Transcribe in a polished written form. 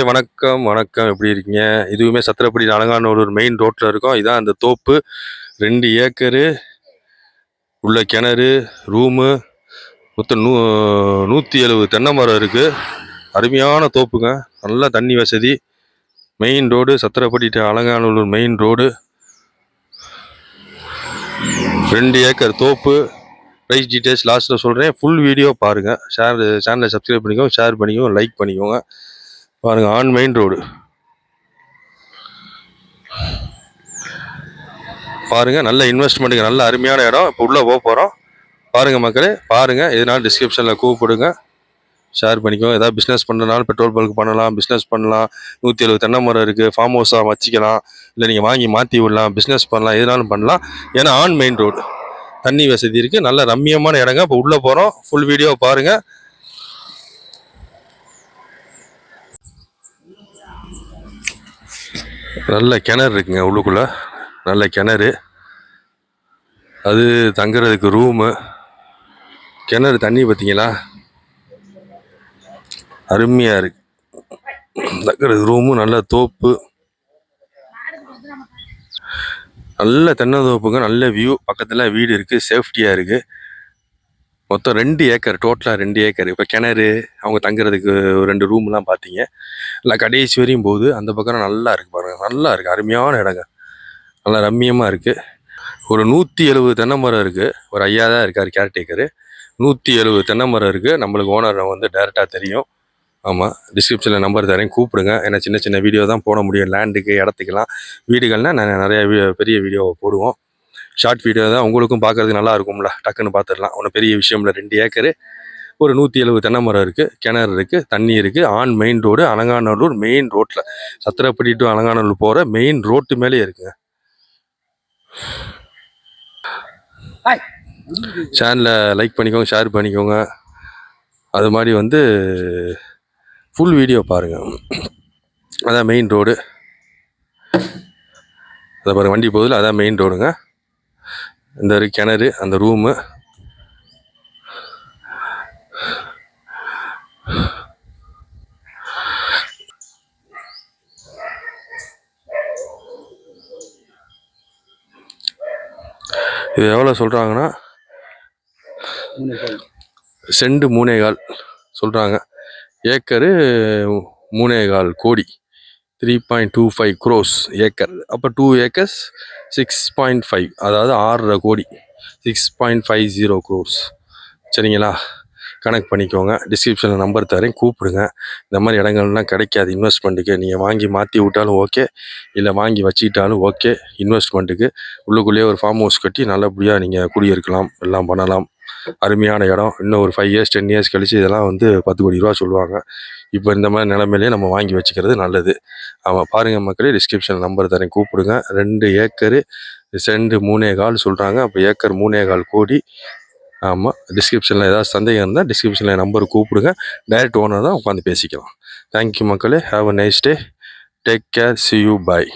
வணக்கம் வணக்கம். எப்படி இருக்கீங்க? இதுவுமே சத்திரப்படி அலங்காநல்லூர் மெயின் ரோட்டில் இருக்கோம். இதான் அந்த தோப்பு. 2 ஏக்கரு உள்ள கிணறு, ரூமு, மொத்தம் 170 தென்னை மரம் இருக்குது. அருமையான தோப்புங்க. நல்லா தண்ணி வசதி. Main road, Sathirappadi Alanganallur main road. 2 acre தோப்பு. ப்ரைஸ் டீட்டெயில்ஸ் லாஸ்ட்டில் சொல்கிறேன். ஃபுல் வீடியோ பாருங்கள். சேனலை சப்ஸ்கிரைப் பண்ணிக்கோங்க, ஷேர் பண்ணிக்கோங்க, லைக் பண்ணிக்கோங்க. பாருங்கள், ஆன் மெயின் ரோடு பாருங்கள். நல்ல இன்வெஸ்ட்மெண்ட்டுக்கு நல்ல அருமையான இடம். இப்போ உள்ளே போகிறோம். பாருங்கள் மக்களே, பாருங்கள். எதனாலும் டிஸ்கிரிப்ஷனில் கூப்பிடுங்க, ஷேர் பண்ணிக்கோங்க. ஏதாவது பிஸ்னஸ் பண்ணுறதுனாலும் பெட்ரோல் பல்க் பண்ணலாம், பிஸ்னஸ் பண்ணலாம். 170 தென்னை மரம் இருக்குது. ஃபார்ம் ஹவுஸாக வச்சுக்கலாம், இல்லை நீங்கள் வாங்கி மாற்றி விடலாம், பிஸ்னஸ் பண்ணலாம், எதனாலும் பண்ணலாம். ஏன்னா ஆன் மெயின் ரோடு, தண்ணி வசதி இருக்குது. நல்ல ரம்மியமான இடங்க. இப்போ உள்ளே போகிறோம். ஃபுல் வீடியோ பாருங்கள். நல்ல கிணறு இருக்குங்க உள்ளுக்குள்ளே. நல்ல கிணறு, அது தங்குறதுக்கு ரூமு. கிணறு தண்ணி பார்த்தீங்களா, அருமையாக இருக்கு. தங்குறதுக்கு ரூமு, நல்ல தோப்பு, நல்ல தென்னை தோப்புங்க. நல்ல வியூ, பக்கத்தில் வீடு இருக்குது, சேஃப்டியாக இருக்குது. மொத்தம் 2 ஏக்கர், டோட்டலாக 2 ஏக்கர். இப்போ கிணறு, அவங்க தங்குறதுக்கு 2 ரூம்லாம் பார்த்தீங்க. இல்லை கடைசி வரையும் போகுது. அந்த பக்கம் நல்லா இருக்குது பாருங்கள். நல்லா இருக்குது, அருமையான இடங்க. நல்லா ரம்மியமாக இருக்குது. ஒரு 170 தென்னை மரம் இருக்குது. ஒரு ஐயா தான் இருக்கார் கேர்டேக்கரு. 170 தென்னை மரம் இருக்குது. நம்மளுக்கு ஓனர் வந்து டேரெக்டாக தெரியும். ஆமாம், டிஸ்கிரிப்ஷனில் நம்பர் தரேன், கூப்பிடுங்க. ஏன்னா சின்ன சின்ன வீடியோ தான் போட முடியும். லேண்டுக்கு, இடத்துக்கெல்லாம். வீடுகள்னால் நான் நிறைய பெரிய வீடியோவை போடுவோம். ஷார்ட் வீடியோ தான் உங்களுக்கும் பார்க்குறதுக்கு நல்லா இருக்கும்ல, டக்குன்னு பார்த்துடலாம். ஒன்றும் பெரிய விஷயம் இல்லை. 2 ஏக்கரு, ஒரு 170 தென்னை மரம் இருக்குது, கிணறு இருக்குது, தண்ணி இருக்குது. On main road, Alanganallur main ரோட்டில். சத்திரப்படி டு அலங்காநல்லூர் போகிற மெயின் ரோட்டு மேலே இருக்குங்க. சேனலை லைக் பண்ணிக்கோங்க, ஷேர் பண்ணிக்கோங்க. அது மாதிரி வந்து ஃபுல் வீடியோ பாருங்கள். அதான் மெயின் ரோடு. அதை பாருங்கள், வண்டி போகுதில்ல, அதான் மெயின் ரோடுங்க. இந்த கிணறு, அந்த ரூமு. இது எவ்வளோ சொல்கிறாங்கன்னா, செண்டு 3.25 சொல்கிறாங்க. ஏக்கரு 3.25 கோடி, 3.25 crores ஏக்கர். அப்போ 2 ஏக்கர்ஸ் 6.5, அதாவது 6.5 கோடி, 6.50 crores. சரிங்களா, கனெக்ட் பண்ணிக்கோங்க. டிஸ்கிரிப்ஷனில் நம்பர் தரேன், கூப்பிடுங்க. இந்த மாதிரி இடங்கள்லாம் கிடைக்காது இன்வெஸ்ட்மெண்ட்டுக்கு. நீங்கள் வாங்கி மாற்றி விட்டாலும் ஓகே, இல்லை வாங்கி வச்சுக்கிட்டாலும் ஓகே. இன்வெஸ்ட்மெண்ட்டுக்கு உள்ளுக்குள்ளேயே ஒரு ஃபார்ம் ஹவுஸ் கட்டி நல்லபடியாக நீங்கள் குடியிருக்கலாம், எல்லாம் பண்ணலாம். அருமையான இடம். இன்னும் ஒரு 5 years 10 years கழிச்சு இதெல்லாம் வந்து 10 கோடி ரூபா சொல்லுவாங்க. இப்போ இந்த மாதிரி நிலைமையிலே நம்ம வாங்கி வச்சுக்கிறது நல்லது. ஆமாம், பாருங்கள் மக்களே, டிஸ்கிரிப்ஷன் நம்பர் தரேன், கூப்பிடுங்க. 2 ஏக்கரு, செண்டு 3.25 சொல்கிறாங்க. அப்போ ஏக்கர் 3.25 கோடி. ஆமாம், டிஸ்கிரிப்ஷனில் ஏதாவது சந்தேகம் இருந்தால் டிஸ்கிரிப்ஷனில் நம்பர் கூப்பிடுங்க. டைரக்ட் ஓனர் தான், உட்காந்து பேசிக்கலாம். தேங்க்யூ மக்களே. Have a nice day. Take care. C you. Bye.